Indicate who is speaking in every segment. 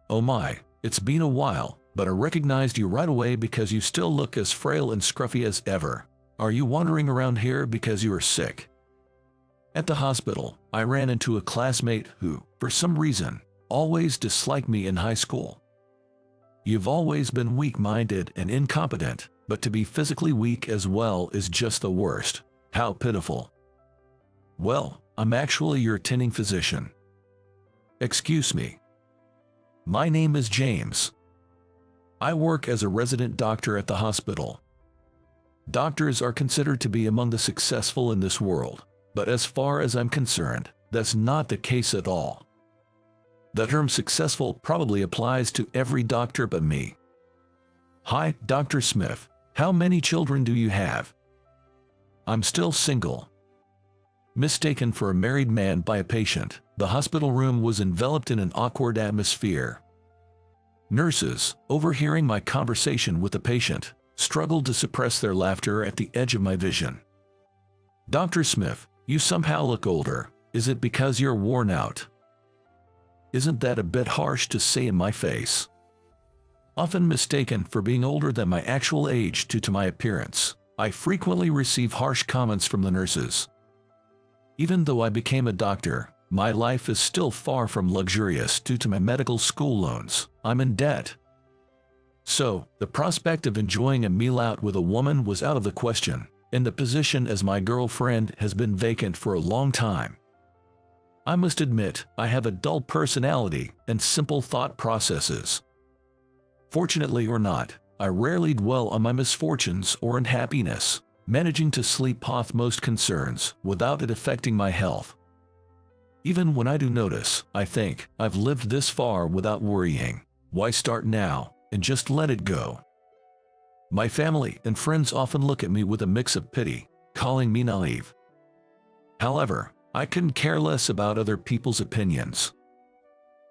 Speaker 1: "Oh my, it's been a while, but I recognized you right away because you still look as frail and scruffy as ever. Are you wandering around here because you are sick?" At the hospital, I ran into a classmate who, for some reason, always disliked me in high school. "You've always been weak-minded and incompetent, but to be physically weak as well is just the worst. How pitiful." "Well, I'm actually your attending physician." "Excuse me." "My name is James. I work as a resident doctor at the hospital." Doctors are considered to be among the successful in this world, but as far as I'm concerned, that's not the case at all. The term successful probably applies to every doctor but me. "Hi, Dr. Smith. How many children do you have?" "I'm still single." Mistaken for a married man by a patient, the hospital room was enveloped in an awkward atmosphere. Nurses, overhearing my conversation with the patient, struggled to suppress their laughter at the edge of my vision. "Dr. Smith, you somehow look older. Is it because you're worn out?" Isn't that a bit harsh to say in my face? Often mistaken for being older than my actual age due to my appearance, I frequently receive harsh comments from the nurses. Even though I became a doctor, my life is still far from luxurious due to my medical school loans. I'm in debt. So, the prospect of enjoying a meal out with a woman was out of the question, and the position as my girlfriend has been vacant for a long time. I must admit, I have a dull personality and simple thought processes. Fortunately or not, I rarely dwell on my misfortunes or unhappiness, managing to sleep off most concerns without it affecting my health. Even when I do notice, I think, I've lived this far without worrying. Why start now and just let it go? My family and friends often look at me with a mix of pity, calling me naive. However, I couldn't care less about other people's opinions.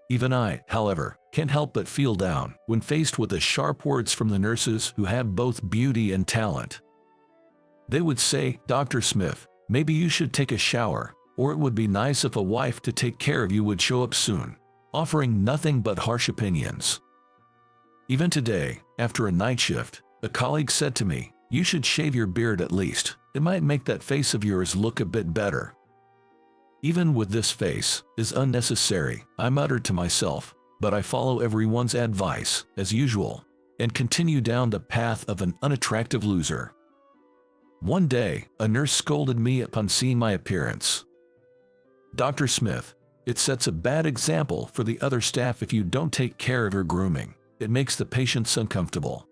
Speaker 1: Even I, however, can't help but feel down when faced with the sharp words from the nurses who have both beauty and talent. They would say, "Dr. Smith, maybe you should take a shower, or it would be nice if a wife to take care of you would show up soon," offering nothing but harsh opinions. Even today, after a night shift, a colleague said to me, "You should shave your beard at least. It might make that face of yours look a bit better." Even with this face is unnecessary, I muttered to myself, but I follow everyone's advice, as usual, and continue down the path of an unattractive loser. One day, a nurse scolded me upon seeing my appearance. "Dr. Smith, it sets a bad example for the other staff if you don't take care of your grooming. It makes the patients uncomfortable."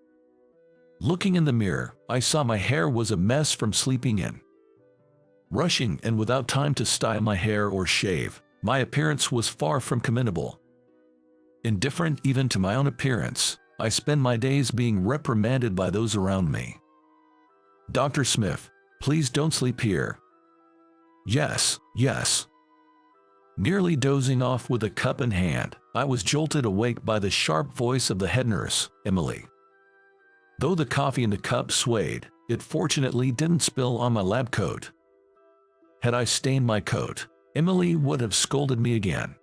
Speaker 1: Looking in the mirror, I saw my hair was a mess from sleeping in. Rushing and without time to style my hair or shave, my appearance was far from commendable. Indifferent even to my own appearance, I spend my days being reprimanded by those around me. "Dr. Smith, please don't sleep here." "Yes, yes." Nearly dozing off with a cup in hand, I was jolted awake by the sharp voice of the head nurse, Emily. Though the coffee in the cup swayed, it fortunately didn't spill on my lab coat. Had I stained my coat, Emily would have scolded me again.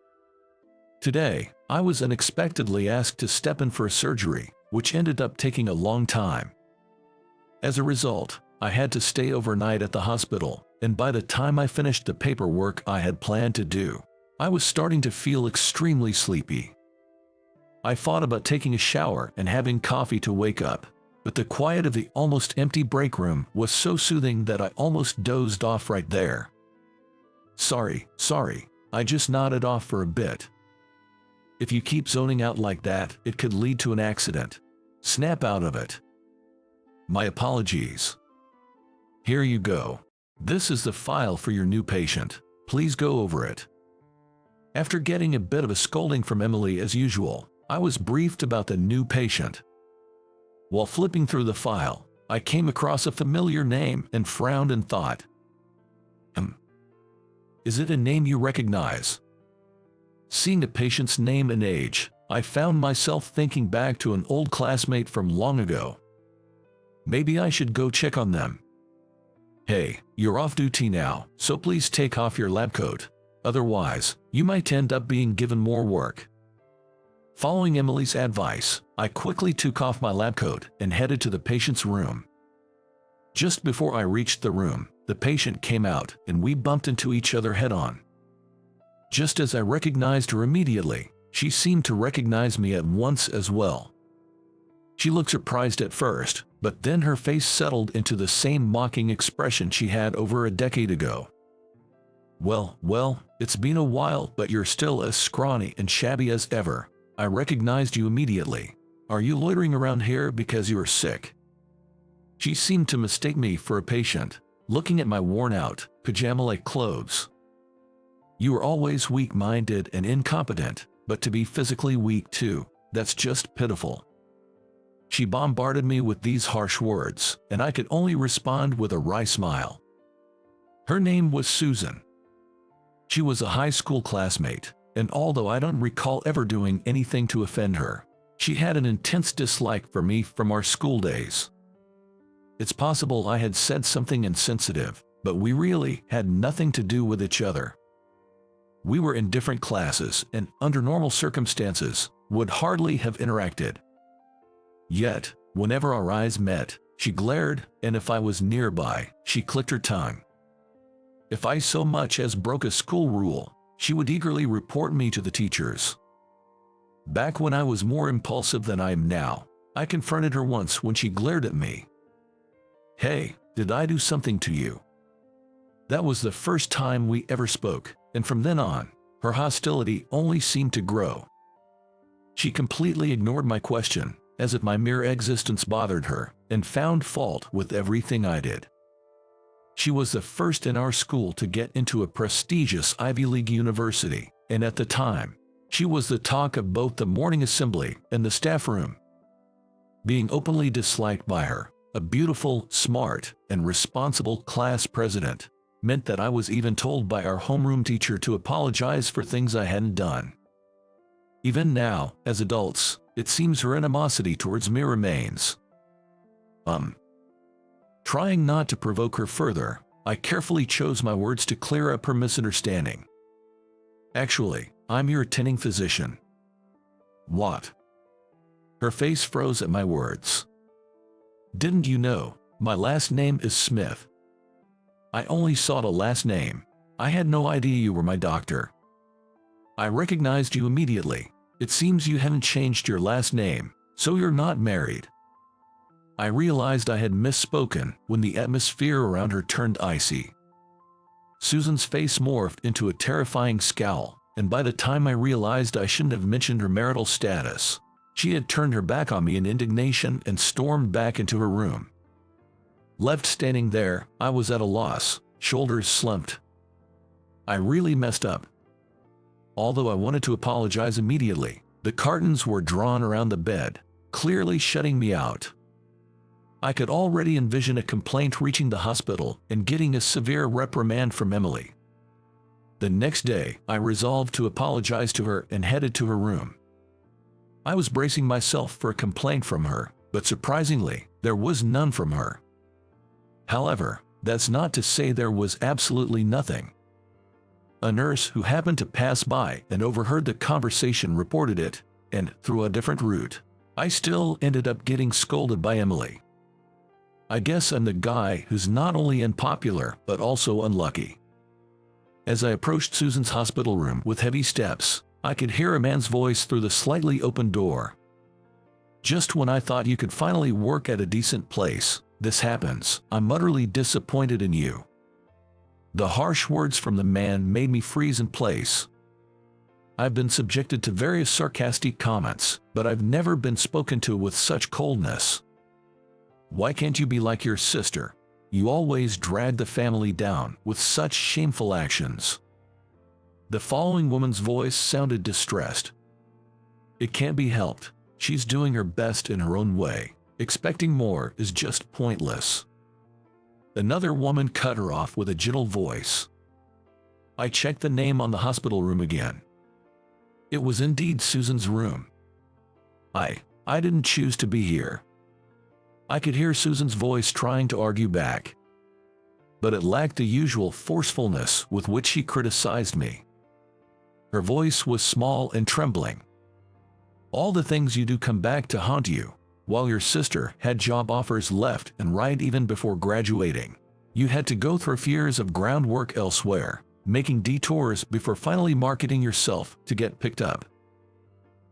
Speaker 1: Today, I was unexpectedly asked to step in for a surgery, which ended up taking a long time. As a result, I had to stay overnight at the hospital, and by the time I finished the paperwork I had planned to do, I was starting to feel extremely sleepy. I thought about taking a shower and having coffee to wake up, but the quiet of the almost empty break room was so soothing that I almost dozed off right there. Sorry, I just nodded off for a bit. If you keep zoning out like that, it could lead to an accident. Snap out of it. My apologies. Here you go. This is the file for your new patient. Please go over it. After getting a bit of a scolding from Emily as usual, I was briefed about the new patient. While flipping through the file, I came across a familiar name and frowned and thought, Is it a name you recognize? Seeing the patient's name and age, I found myself thinking back to an old classmate from long ago. Maybe I should go check on them. Hey, you're off duty now, so please take off your lab coat. Otherwise, you might end up being given more work. Following Emily's advice, I quickly took off my lab coat and headed to the patient's room. Just before I reached the room, the patient came out and we bumped into each other head-on. Just as I recognized her immediately, she seemed to recognize me at once as well. She looked surprised at first, but then her face settled into the same mocking expression she had over a decade ago. Well, it's been a while, but you're still as scrawny and shabby as ever. I recognized you immediately. Are you loitering around here because you are sick? She seemed to mistake me for a patient, looking at my worn-out, pajama-like clothes. You are always weak-minded and incompetent, but to be physically weak too, that's just pitiful. She bombarded me with these harsh words, and I could only respond with a wry smile. Her name was Susan. She was a high school classmate, and although I don't recall ever doing anything to offend her, she had an intense dislike for me from our school days. It's possible I had said something insensitive, but we really had nothing to do with each other. We were in different classes and, under normal circumstances, would hardly have interacted. Yet, whenever our eyes met, she glared, and if I was nearby, she clicked her tongue. If I so much as broke a school rule, she would eagerly report me to the teachers. Back when I was more impulsive than I am now, I confronted her once when she glared at me. "Hey, did I do something to you?" That was the first time we ever spoke, and from then on, her hostility only seemed to grow. She completely ignored my question, as if my mere existence bothered her, and found fault with everything I did. She was the first in our school to get into a prestigious Ivy League university, and at the time, she was the talk of both the morning assembly and the staff room. Being openly disliked by her, a beautiful, smart, and responsible class president, meant that I was even told by our homeroom teacher to apologize for things I hadn't done. Even now, as adults, it seems her animosity towards me remains. Trying not to provoke her further, I carefully chose my words to clear up her misunderstanding. "Actually, I'm your attending physician." "What?" Her face froze at my words. "Didn't you know, my last name is Smith?" "I only sought a last name. I had no idea you were my doctor." "I recognized you immediately. It seems you haven't changed your last name, so you're not married." I realized I had misspoken when the atmosphere around her turned icy. Susan's face morphed into a terrifying scowl, and by the time I realized I shouldn't have mentioned her marital status, she had turned her back on me in indignation and stormed back into her room. Left standing there, I was at a loss, shoulders slumped. I really messed up. Although I wanted to apologize immediately, the curtains were drawn around the bed, clearly shutting me out. I could already envision a complaint reaching the hospital and getting a severe reprimand from Emily. The next day, I resolved to apologize to her and headed to her room. I was bracing myself for a complaint from her, but surprisingly, there was none from her. However, that's not to say there was absolutely nothing. A nurse who happened to pass by and overheard the conversation reported it, and through a different route, I still ended up getting scolded by Emily. I guess I'm the guy who's not only unpopular but also unlucky. As I approached Susan's hospital room with heavy steps, I could hear a man's voice through the slightly open door. "Just when I thought you could finally work at a decent place, this happens. I'm utterly disappointed in you." The harsh words from the man made me freeze in place. I've been subjected to various sarcastic comments, but I've never been spoken to with such coldness. "Why can't you be like your sister? You always drag the family down with such shameful actions." The following woman's voice sounded distressed. "It can't be helped. She's doing her best in her own way. Expecting more is just pointless." Another woman cut her off with a gentle voice. I checked the name on the hospital room again. It was indeed Susan's room. I didn't choose to be here. I could hear Susan's voice trying to argue back, but it lacked the usual forcefulness with which she criticized me. Her voice was small and trembling. All the things you do come back to haunt you. While your sister had job offers left and right even before graduating, you had to go through years of groundwork elsewhere, making detours before finally marketing yourself to get picked up.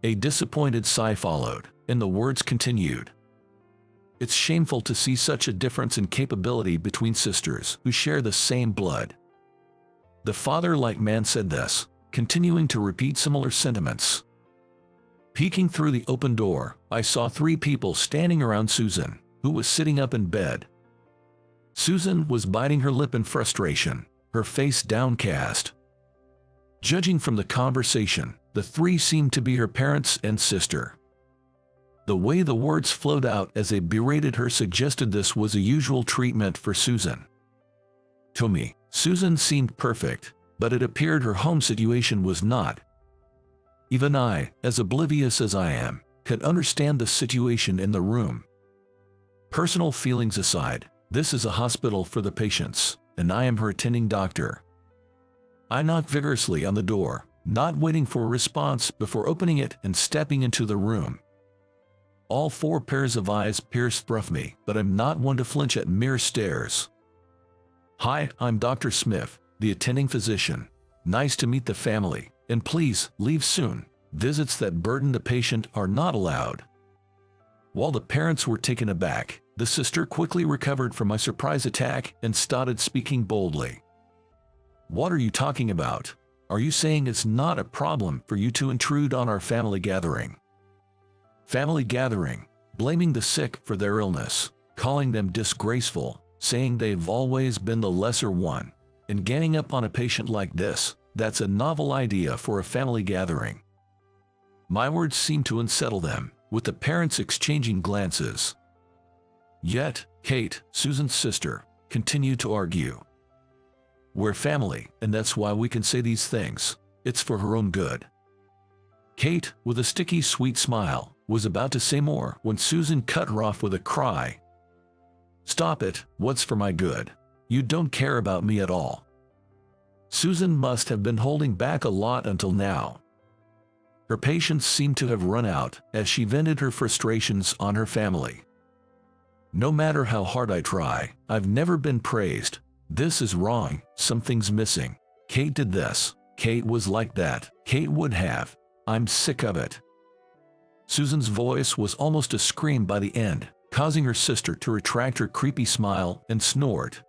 Speaker 1: A disappointed sigh followed, and the words continued. It's shameful to see such a difference in capability between sisters who share the same blood. The father-like man said this, continuing to repeat similar sentiments. Peeking through the open door, I saw 3 people standing around Susan, who was sitting up in bed. Susan was biting her lip in frustration, her face downcast. Judging from the conversation, the 3 seemed to be her parents and sister. The way the words flowed out as they berated her suggested this was a usual treatment for Susan. To me, Susan seemed perfect, but it appeared her home situation was not. Even I, as oblivious as I am, could understand the situation in the room. Personal feelings aside, this is a hospital for the patients, and I am her attending doctor. I knocked vigorously on the door, not waiting for a response before opening it and stepping into the room. All 4 pairs of eyes pierced through me, but I'm not one to flinch at mere stares. Hi, I'm Dr. Smith, the attending physician. Nice to meet the family, and please leave soon. Visits that burden the patient are not allowed. While the parents were taken aback, the sister quickly recovered from my surprise attack and started speaking boldly. What are you talking about? Are you saying it's not a problem for you to intrude on our family gathering? Family gathering, blaming the sick for their illness, calling them disgraceful, saying they've always been the lesser one, and ganging up on a patient like this, that's a novel idea for a family gathering. My words seemed to unsettle them, with the parents exchanging glances. Yet, Kate, Susan's sister, continued to argue. We're family, and that's why we can say these things. It's for her own good. Kate, with a sticky sweet smile, was about to say more when Susan cut her off with a cry. Stop it, what's for my good? You don't care about me at all. Susan must have been holding back a lot until now. Her patience seemed to have run out as she vented her frustrations on her family. No matter how hard I try, I've never been praised. This is wrong, something's missing. Kate did this. Kate was like that. Kate would have. I'm sick of it. Susan's voice was almost a scream by the end, causing her sister to retract her creepy smile and snort.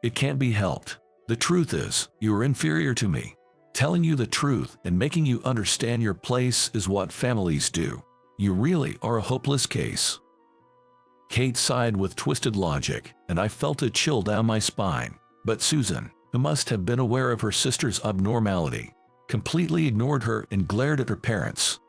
Speaker 1: It can't be helped. The truth is, you are inferior to me. Telling you the truth and making you understand your place is what families do. You really are a hopeless case. Kate sighed with twisted logic, and I felt a chill down my spine. But Susan, who must have been aware of her sister's abnormality, completely ignored her and glared at her parents.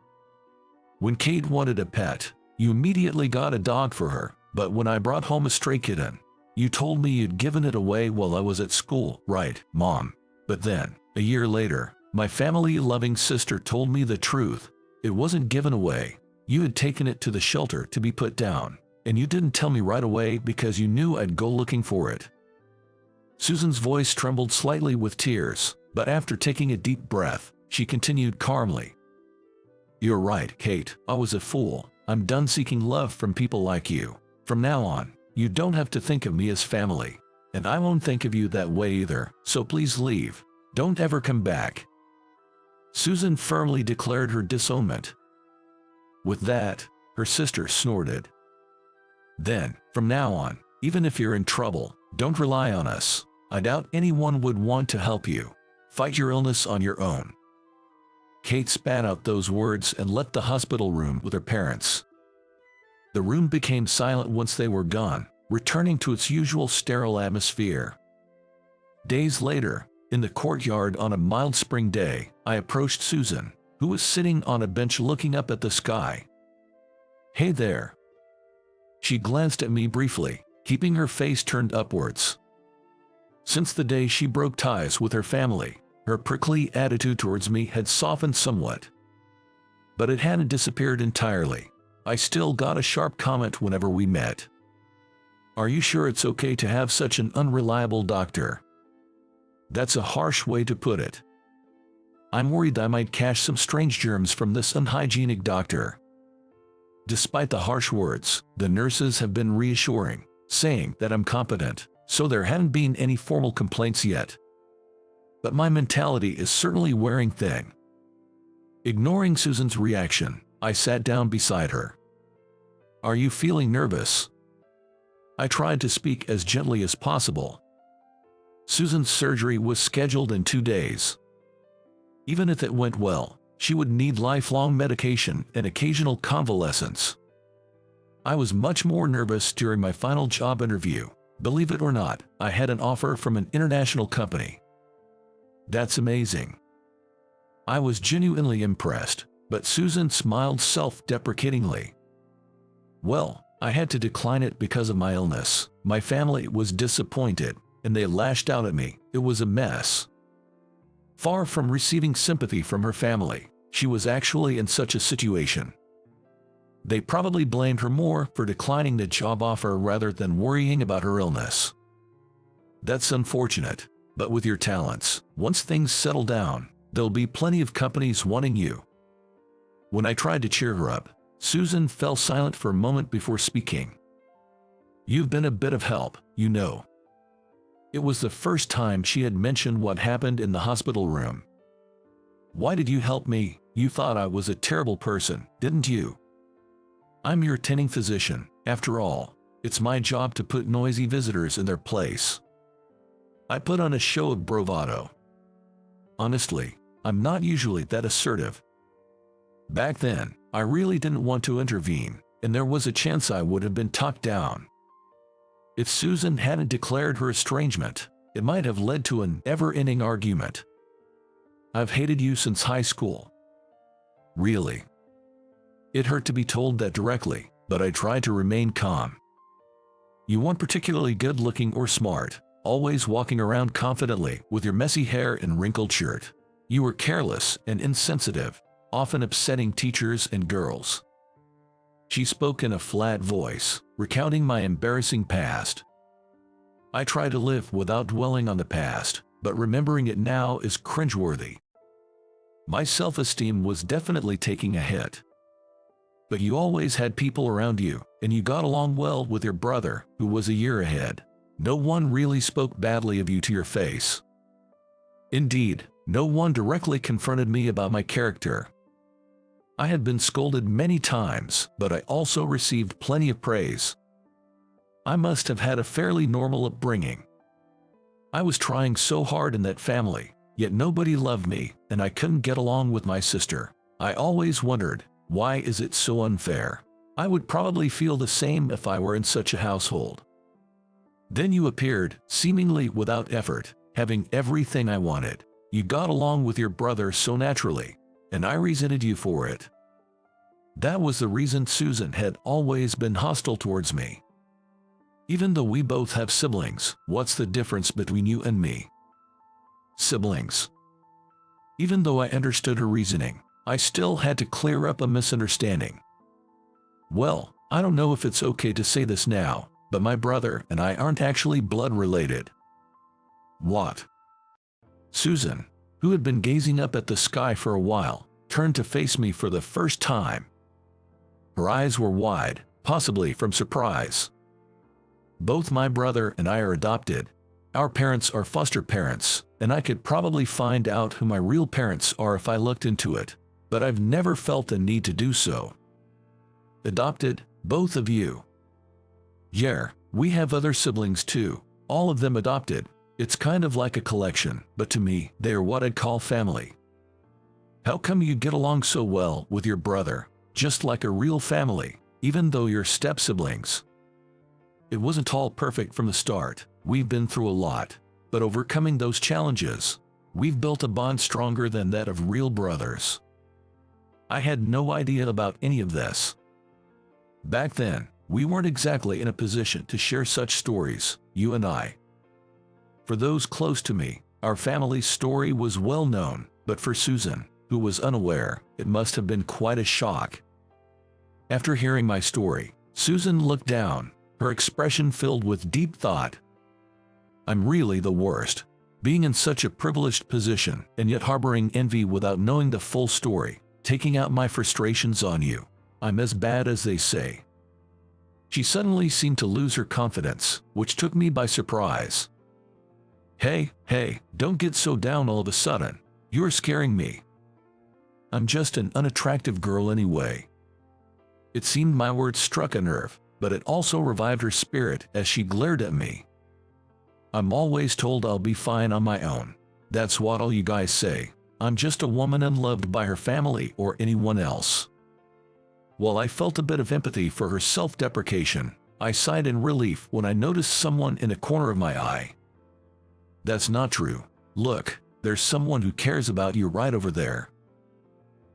Speaker 1: When Kate wanted a pet, you immediately got a dog for her, but when I brought home a stray kitten, you told me you'd given it away while I was at school, right, Mom? But then, a year later, my family-loving sister told me the truth. It wasn't given away. You had taken it to the shelter to be put down, and you didn't tell me right away because you knew I'd go looking for it. Susan's voice trembled slightly with tears, but after taking a deep breath, she continued calmly. You're right, Kate. I was a fool. I'm done seeking love from people like you. From now on, you don't have to think of me as family. And I won't think of you that way either, so please leave. Don't ever come back. Susan firmly declared her disownment. With that, her sister snorted. Then, from now on, even if you're in trouble, don't rely on us. I doubt anyone would want to help you. Fight your illness on your own. Kate spat out those words and left the hospital room with her parents. The room became silent once they were gone, returning to its usual sterile atmosphere. Days later, in the courtyard on a mild spring day, I approached Susan, who was sitting on a bench looking up at the sky. Hey there. She glanced at me briefly, keeping her face turned upwards. Since the day she broke ties with her family, her prickly attitude towards me had softened somewhat. But it hadn't disappeared entirely. I still got a sharp comment whenever we met. Are you sure it's okay to have such an unreliable doctor? That's a harsh way to put it. I'm worried I might catch some strange germs from this unhygienic doctor." Despite the harsh words, the nurses have been reassuring, saying that I'm competent, so there haven't been any formal complaints yet. But my mentality is certainly wearing thin. Ignoring Susan's reaction, I sat down beside her. "Are you feeling nervous?" I tried to speak as gently as possible. Susan's surgery was scheduled in 2 days. Even if it went well, she would need lifelong medication and occasional convalescence. I was much more nervous during my final job interview. Believe it or not, I had an offer from an international company. That's amazing. I was genuinely impressed, but Susan smiled self-deprecatingly. "Well, I had to decline it because of my illness. My family was disappointed, and they lashed out at me. It was a mess." Far from receiving sympathy from her family, she was actually in such a situation. They probably blamed her more for declining the job offer rather than worrying about her illness. That's unfortunate, but with your talents, once things settle down, there'll be plenty of companies wanting you. When I tried to cheer her up, Susan fell silent for a moment before speaking. "You've been a bit of help, you know." It was the first time she had mentioned what happened in the hospital room. "Why did you help me? You thought I was a terrible person, didn't you?" "I'm your attending physician. After all, it's my job to put noisy visitors in their place." I put on a show of bravado. Honestly, I'm not usually that assertive. Back then, I really didn't want to intervene, and there was a chance I would have been talked down. If Susan hadn't declared her estrangement, it might have led to an ever-ending argument. "I've hated you since high school." Really? It hurt to be told that directly, but I tried to remain calm. "You weren't particularly good-looking or smart, always walking around confidently with your messy hair and wrinkled shirt. You were careless and insensitive, often upsetting teachers and girls." She spoke in a flat voice, recounting my embarrassing past. I try to live without dwelling on the past, but remembering it now is cringeworthy. My self-esteem was definitely taking a hit. "But you always had people around you, and you got along well with your brother, who was a year ahead. No one really spoke badly of you to your face." Indeed, no one directly confronted me about my character. I had been scolded many times, but I also received plenty of praise. I must have had a fairly normal upbringing. I was trying so hard in that family, yet nobody loved me, and I couldn't get along with my sister. I always wondered, why is it so unfair? I would probably feel the same if I were in such a household. Then you appeared, seemingly without effort, having everything I wanted. You got along with your brother so naturally, and I resented you for it. That was the reason Susan had always been hostile towards me. Even though we both have siblings, what's the difference between you and me? Siblings. Even though I understood her reasoning, I still had to clear up a misunderstanding. Well, I don't know if it's okay to say this now, but my brother and I aren't actually blood related. What? Susan, who had been gazing up at the sky for a while, turned to face me for the first time. Her eyes were wide, possibly from surprise. "Both my brother and I are adopted. Our parents are foster parents, and I could probably find out who my real parents are if I looked into it, but I've never felt the need to do so." "Adopted, both of you?" "Yeah, we have other siblings too, all of them adopted. It's kind of like a collection, but to me, they are what I'd call family." "How come you get along so well with your brother, just like a real family, even though you're step-siblings?" "It wasn't all perfect from the start. We've been through a lot, but overcoming those challenges, we've built a bond stronger than that of real brothers." I had no idea about any of this. Back then, we weren't exactly in a position to share such stories, you and I. For those close to me, our family's story was well known, but for Susan, who was unaware, it must have been quite a shock. After hearing my story, Susan looked down, her expression filled with deep thought. "I'm really the worst. Being in such a privileged position and yet harboring envy without knowing the full story, taking out my frustrations on you. I'm as bad as they say. She suddenly seemed to lose her confidence, which took me by surprise. Hey, don't get so down all of a sudden. You're scaring me. I'm just an unattractive girl anyway. It seemed my words struck a nerve, but it also revived her spirit as she glared at me. I'm always told I'll be fine on my own. That's what all you guys say. I'm just a woman unloved by her family or anyone else. While I felt a bit of empathy for her self-deprecation, I sighed in relief when I noticed someone in a corner of my eye. That's not true. Look, there's someone who cares about you right over there.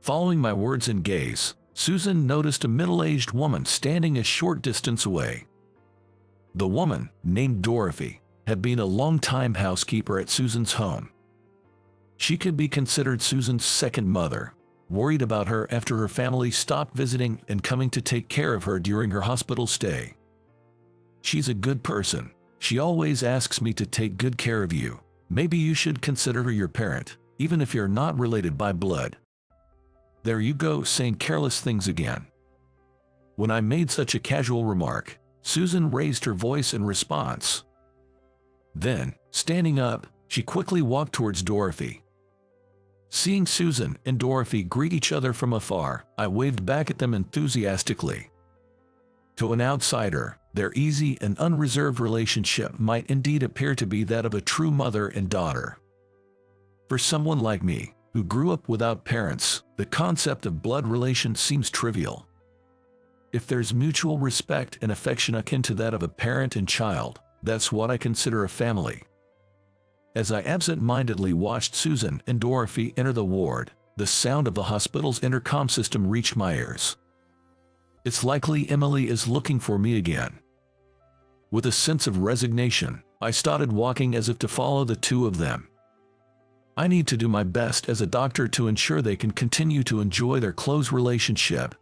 Speaker 1: Following my words and gaze, Susan noticed a middle-aged woman standing a short distance away. The woman, named Dorothy, had been a long-time housekeeper at Susan's home. She could be considered Susan's second mother, worried about her after her family stopped visiting and coming to take care of her during her hospital stay. She's a good person. She always asks me to take good care of you. Maybe you should consider her your parent, even if you're not related by blood. There you go, saying careless things again. When I made such a casual remark, Susan raised her voice in response. Then, standing up, she quickly walked towards Dorothy. Seeing Susan and Dorothy greet each other from afar, I waved back at them enthusiastically. To an outsider, their easy and unreserved relationship might indeed appear to be that of a true mother and daughter. For someone like me, who grew up without parents, the concept of blood relation seems trivial. If there's mutual respect and affection akin to that of a parent and child, that's what I consider a family. As I absent-mindedly watched Susan and Dorothy enter the ward, the sound of the hospital's intercom system reached my ears. It's likely Emily is looking for me again. With a sense of resignation, I started walking as if to follow the two of them. I need to do my best as a doctor to ensure they can continue to enjoy their close relationship,